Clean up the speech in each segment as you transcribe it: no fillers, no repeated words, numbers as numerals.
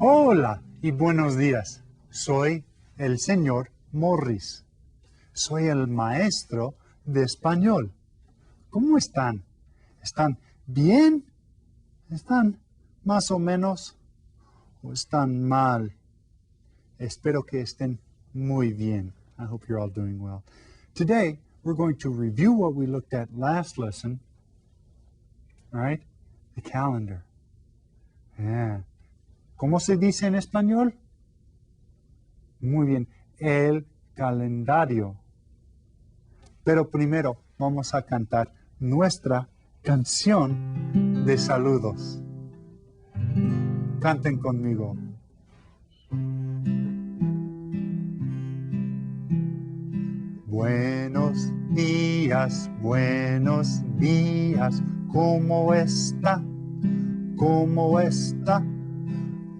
Hola y buenos días. Soy el señor Morris. Soy el maestro de español. ¿Cómo están? ¿Están bien? ¿Están más o menos? ¿O están mal? Espero que estén muy bien. I hope you're all doing well. Today, we're going to review what we looked at last lesson. All right? The calendar. Yeah. ¿Cómo se dice en español? Muy bien, el calendario. Pero primero vamos a cantar nuestra canción de saludos. Canten conmigo. Buenos días, ¿cómo está? ¿Cómo está?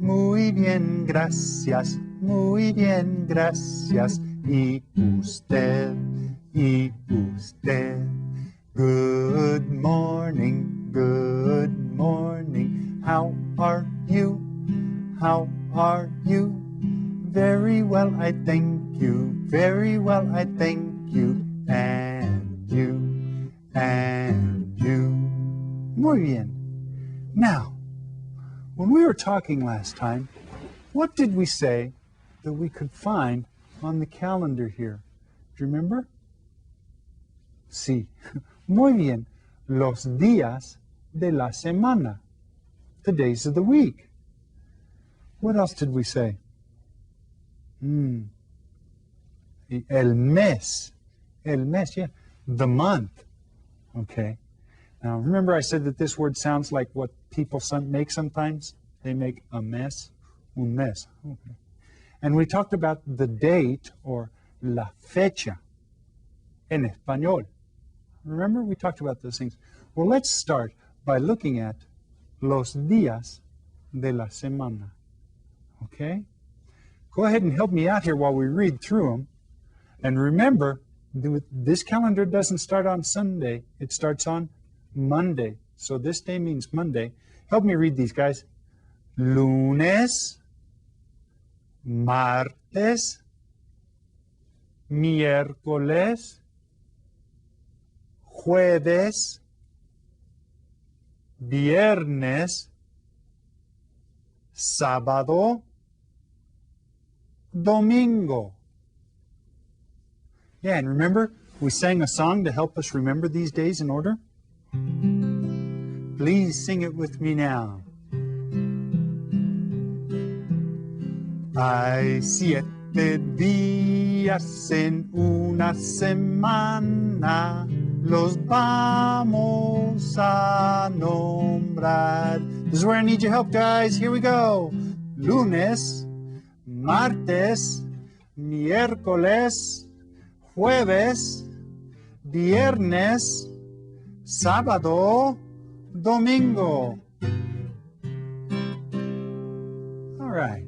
Muy bien, gracias, muy bien, gracias. ¿Y usted? ¿Y usted? Good morning, good morning. How are you? How are you? Very well, I thank you. Very well, I thank you. And you, and you. Muy bien. Now, when we were talking last time, what did we say that we could find on the calendar here? Do you remember? Sí. Muy bien. Los días de la semana. The days of the week. What else did we say? El mes. El mes, yeah. The month. Okay. Now, remember I said that this word sounds like what people make sometimes? They make a mess. Un mes. Okay. And we talked about the date, or la fecha, en español. Remember, we talked about those things. Well, let's start by looking at los días de la semana. Okay? Go ahead and help me out here while we read through them. And remember, this calendar doesn't start on Sunday. It starts on Monday. So this day means Monday. Help me read these, guys. Lunes, martes, miércoles, jueves, viernes, sábado, domingo. Yeah, and remember, we sang a song to help us remember these days in order? Please sing it with me now. Hay 7 días en una semana, los vamos a nombrar. This is where I need your help, guys. Here we go. Lunes, martes, miércoles, jueves, viernes, sábado, domingo. All right.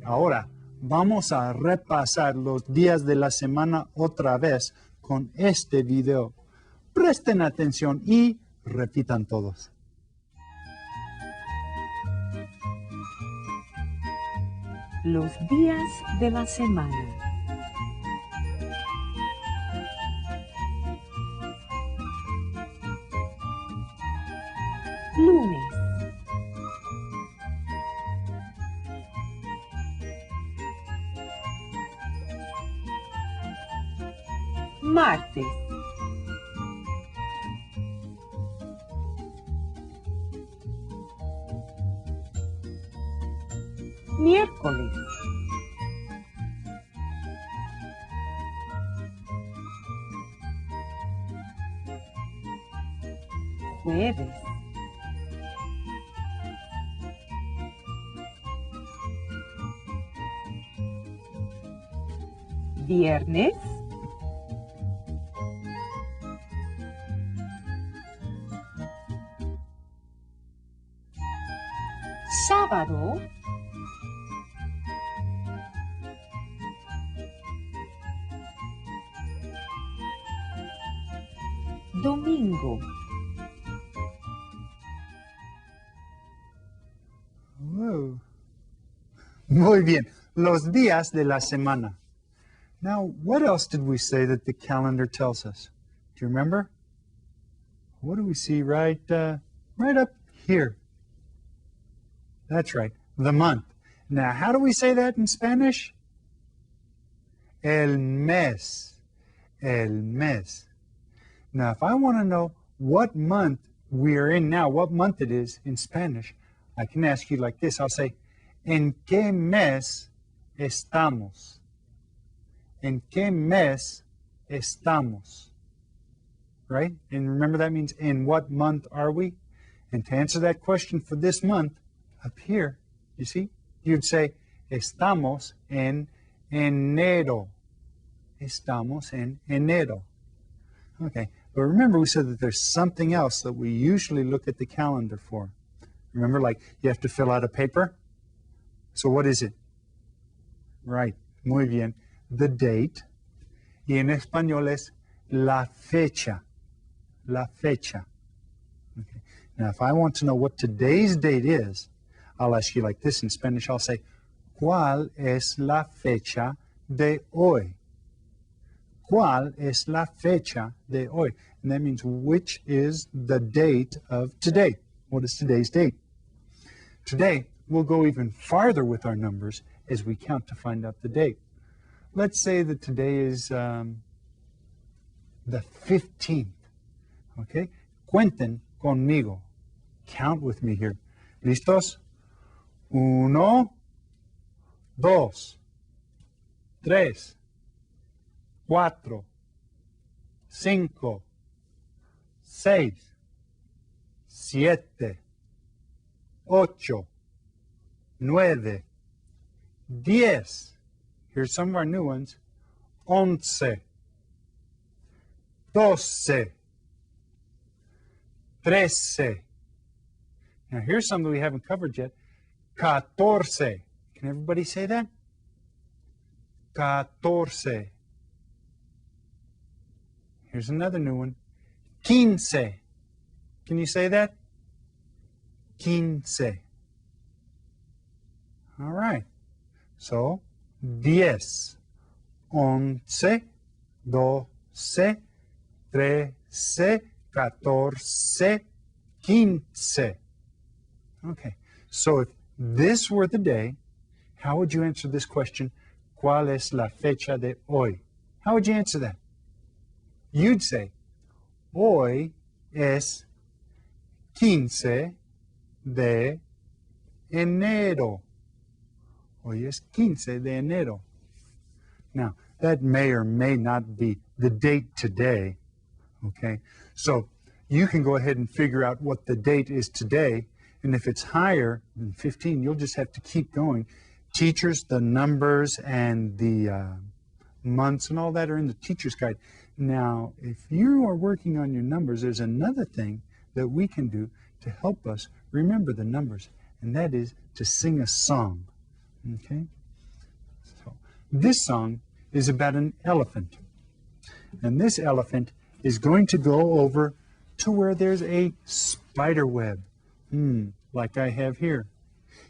Ahora vamos a repasar los días de la semana otra vez con este video. Presten atención y repitan todos. Los días de la semana. Lunes. Martes. Miércoles. Jueves. Viernes. Sábado. Domingo. Whoa. Muy bien. Los días de la semana. Now, what else did we say that the calendar tells us? Do you remember? What do we see right up here? That's right, the month. Now, how do we say that in Spanish? El mes. El mes. Now, if I want to know what month we are in now, what month it is in Spanish, I can ask you like this. I'll say, ¿En qué mes estamos? ¿En qué mes estamos? Right? And remember that means in what month are we? And to answer that question for this month, up here, you see, you'd say, estamos en enero. Estamos en enero. Okay, but remember we said that there's something else that we usually look at the calendar for. Remember, like you have to fill out a paper? So what is it? Right, muy bien. The date. Y en español es la fecha. La fecha. Okay. Now, if I want to know what today's date is, I'll ask you like this in Spanish. I'll say, ¿Cuál es la fecha de hoy? ¿Cuál es la fecha de hoy? And that means which is the date of today. What is today's date? Today, we'll go even farther with our numbers as we count to find out the date. Let's say that today is the 15th. Okay? Cuenten conmigo. Count with me here. ¿Listos? 1, 2, 3, 4, 5, 6, 7, 8, 9, 10. Here's some of our new ones. 11, 12, 13. Now here's something we haven't covered yet. 14. Can everybody say that? 14. Here's another new one. 15. Can you say that? 15. All right. So, 10, 11, 12, 13, 14, 15. Okay. So if this were the day, how would you answer this question? ¿Cuál es la fecha de hoy? How would you answer that? You'd say, hoy es 15 de enero. Hoy es 15 de enero. Now, that may or may not be the date today, okay? So you can go ahead and figure out what the date is today, and if it's higher than 15, you'll just have to keep going. Teachers, the numbers and the months and all that are in the teacher's guide. Now, if you are working on your numbers, there's another thing that we can do to help us remember the numbers, and that is to sing a song, okay? So this song is about an elephant, and this elephant is going to go over to where there's a spider web, like I have here.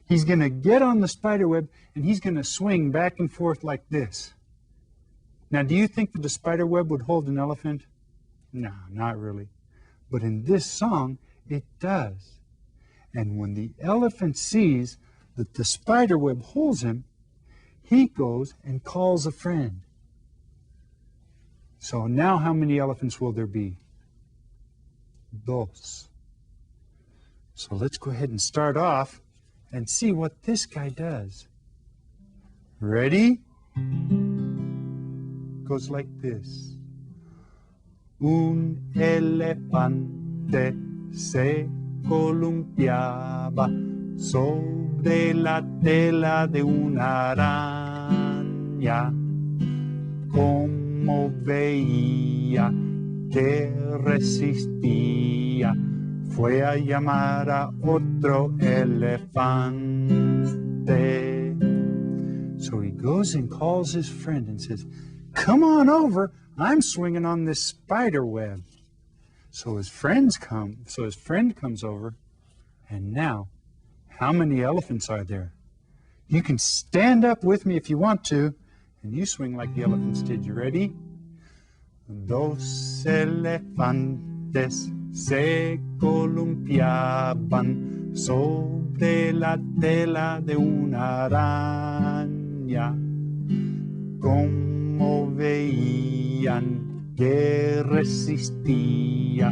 He's going to get on the spider web, and he's going to swing back and forth like this. Now, do you think that the spider web would hold an elephant? No, not really. But in this song, it does. And when the elephant sees that the spider web holds him, he goes and calls a friend. So now how many elephants will there be? 2. So let's go ahead and start off and see what this guy does. Ready? Goes like this. Un elefante se columpiaba sobre la tela de una araña. Como veía que resistía, fue a llamar a otro elefante. So he goes and calls his friend and says, "Come on over, I'm swinging on this spider web." So his friend comes over, and now, how many elephants are there? You can stand up with me if you want to, and you swing like the elephants did. You ready? Dos elefantes se columpiaban sobre la tela de una araña. Como veían que resistía,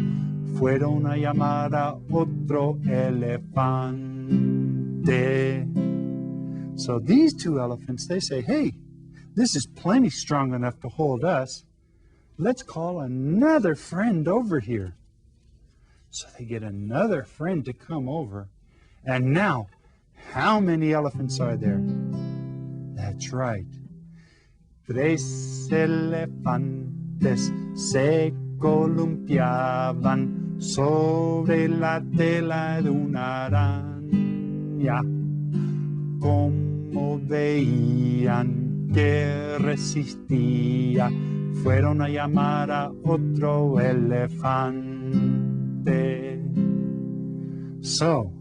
fueron a llamar a otro elefante. So these two elephants, they say, hey, this is plenty strong enough to hold us. Let's call another friend over here. So they get another friend to come over. And now, how many elephants are there? That's right. Tres elefantes se columpiaban sobre la tela de una araña. Como veían que resistía, fueron a llamar a otro elefante. So,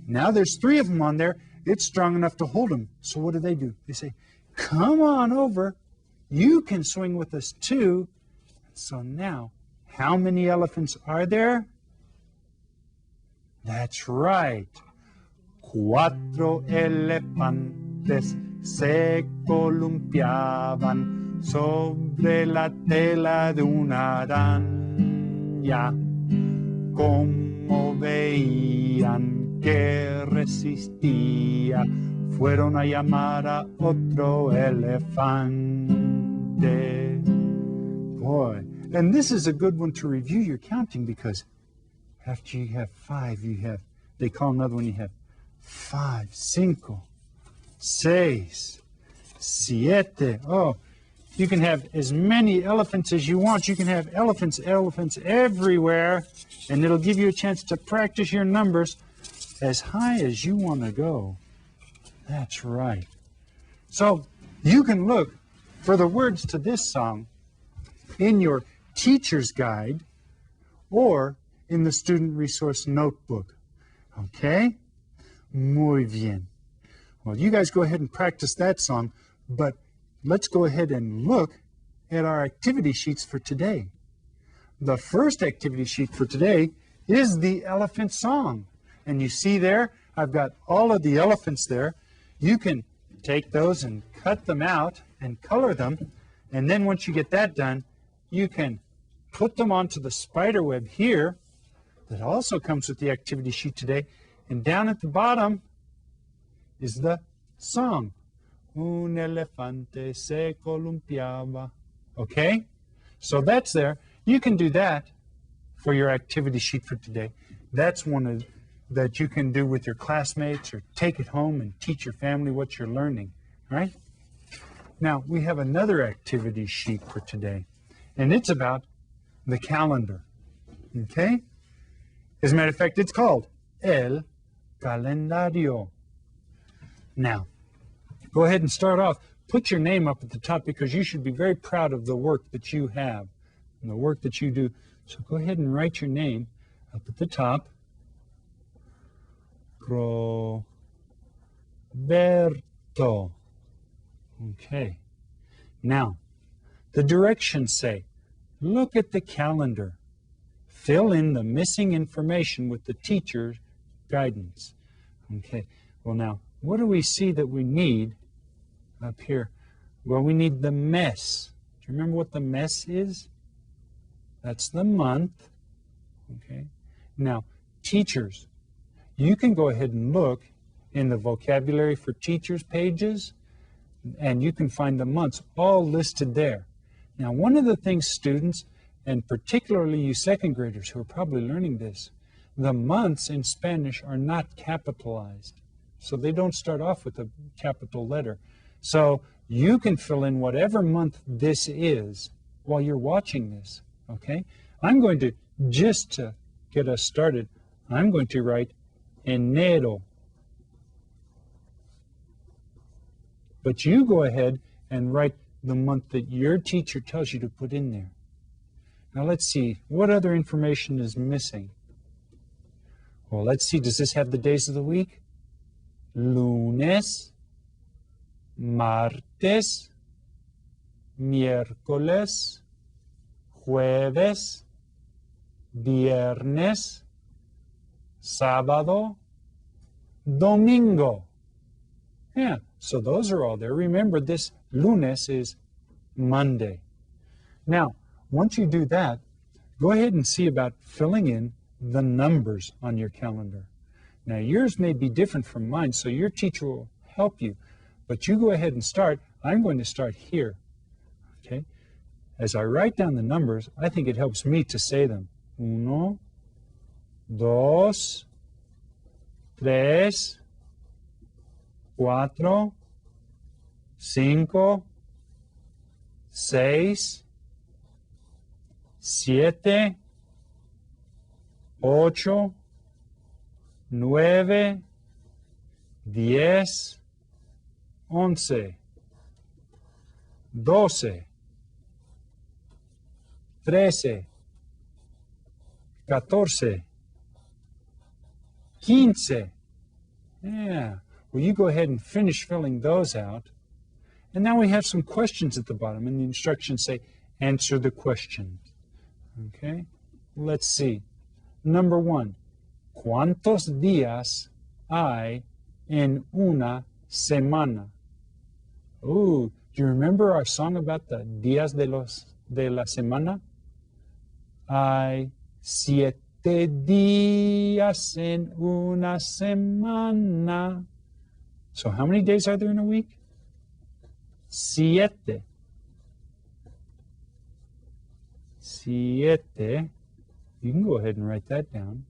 now there's 3 of them on there. It's strong enough to hold them. So what do? They say, come on over. You can swing with us too. So now, how many elephants are there? That's right. 4 elefantes se columpiaban sobre la tela de una araña. Como veían que resistía, fueron a llamar a otro elefante. Boy, and this is a good one to review your counting, because after you have 5, they call another one, you have 5, 5, 6, 7. Oh, you can have as many elephants as you want. You can have elephants everywhere, and it'll give you a chance to practice your numbers as high as you want to go. That's right. So you can look for the words to this song in your teacher's guide or in the student resource notebook. Okay? Muy bien. Well, you guys go ahead and practice that song, but let's go ahead and look at our activity sheets for today. The first activity sheet for today is the elephant song. And you see there, I've got all of the elephants there. You can take those and cut them out and color them. And then once you get that done, you can put them onto the spider web here that also comes with the activity sheet today. And down at the bottom is the song. Un elefante se columpiaba. Okay? So that's there. You can do that for your activity sheet for today. That's one that you can do with your classmates or take it home and teach your family what you're learning. All right? Now, we have another activity sheet for today, and it's about the calendar. Okay? As a matter of fact, it's called El Calendario. Now, go ahead and start off. Put your name up at the top, because you should be very proud of the work that you have and the work that you do. So go ahead and write your name up at the top. Roberto. Okay. Now, the directions say, look at the calendar. Fill in the missing information with the teacher's guidance. Okay. Well, now, what do we see that we need up here? Well, we need the mes. Do you remember what the mes is? That's the month. Okay. Now, teachers, you can go ahead and look in the vocabulary for teachers pages, and you can find the months all listed there. Now, one of the things students, and particularly you second graders who are probably learning this, the months in Spanish are not capitalized. So they don't start off with a capital letter. So you can fill in whatever month this is while you're watching this, okay? I'm going to, just to get us started, I'm going to write enero. But you go ahead and write the month that your teacher tells you to put in there. Now let's see, what other information is missing? Well, let's see, does this have the days of the week? Lunes, martes, miércoles, jueves, viernes, sábado, domingo. Yeah, so those are all there. Remember, this lunes is Monday. Now, once you do that, go ahead and see about filling in the numbers on your calendar. Now, yours may be different from mine, so your teacher will help you. But you go ahead and start. I'm going to start here, okay? As I write down the numbers, I think it helps me to say them. 1, 2, 3, 4, 5, 6, 7, 8, 9, 10, 11, 12, 13, 14, 15. Yeah. Well, you go ahead and finish filling those out. And now we have some questions at the bottom, and the instructions say, answer the questions. Okay? Let's see. Number 1. ¿Cuántos días hay en una semana? Ooh, do you remember our song about the días de la semana? Hay 7 días en una semana. So how many days are there in a week? 7. 7. You can go ahead and write that down.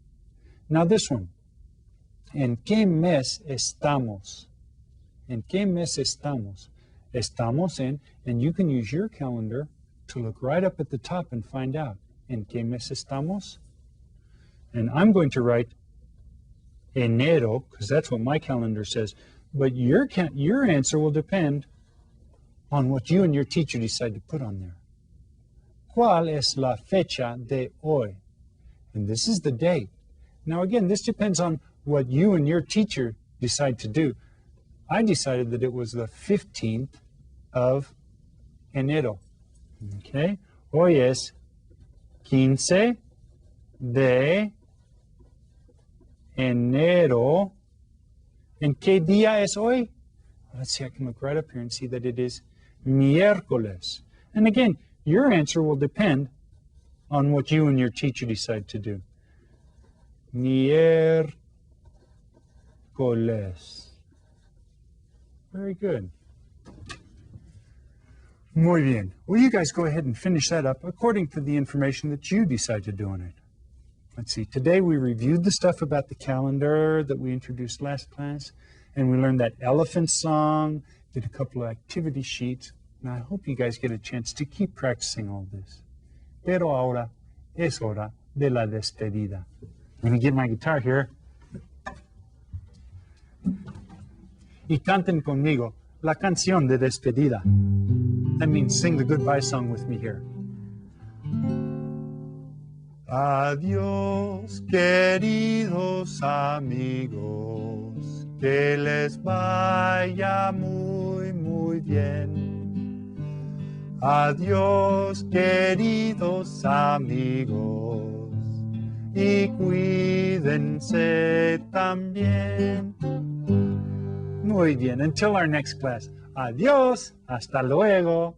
Now this one. ¿En qué mes estamos? ¿En qué mes estamos? Estamos en, and you can use your calendar to look right up at the top and find out. ¿En qué mes estamos? And I'm going to write enero, because that's what my calendar says. But your answer will depend on what you and your teacher decide to put on there. ¿Cuál es la fecha de hoy? And this is the date. Now again, this depends on what you and your teacher decide to do. I decided that it was the 15th of enero. Okay? Hoy es 15 de enero. ¿En qué día es hoy? Let's see, I can look right up here and see that it is miércoles. And again, your answer will depend on what you and your teacher decide to do. Miércoles. Very good. Muy bien. Well, you guys go ahead and finish that up according to the information that you decide to do on it. Let's see. Today we reviewed the stuff about the calendar that we introduced last class, and we learned that elephant song, did a couple of activity sheets, and I hope you guys get a chance to keep practicing all this. Pero ahora es hora de la despedida. Let me get my guitar here. Y canten conmigo la canción de despedida. That means sing the goodbye song with me here. Adiós, queridos amigos, que les vaya muy, muy bien. Adiós, queridos amigos, y cuídense también. Muy bien, until our next class. Adiós, hasta luego.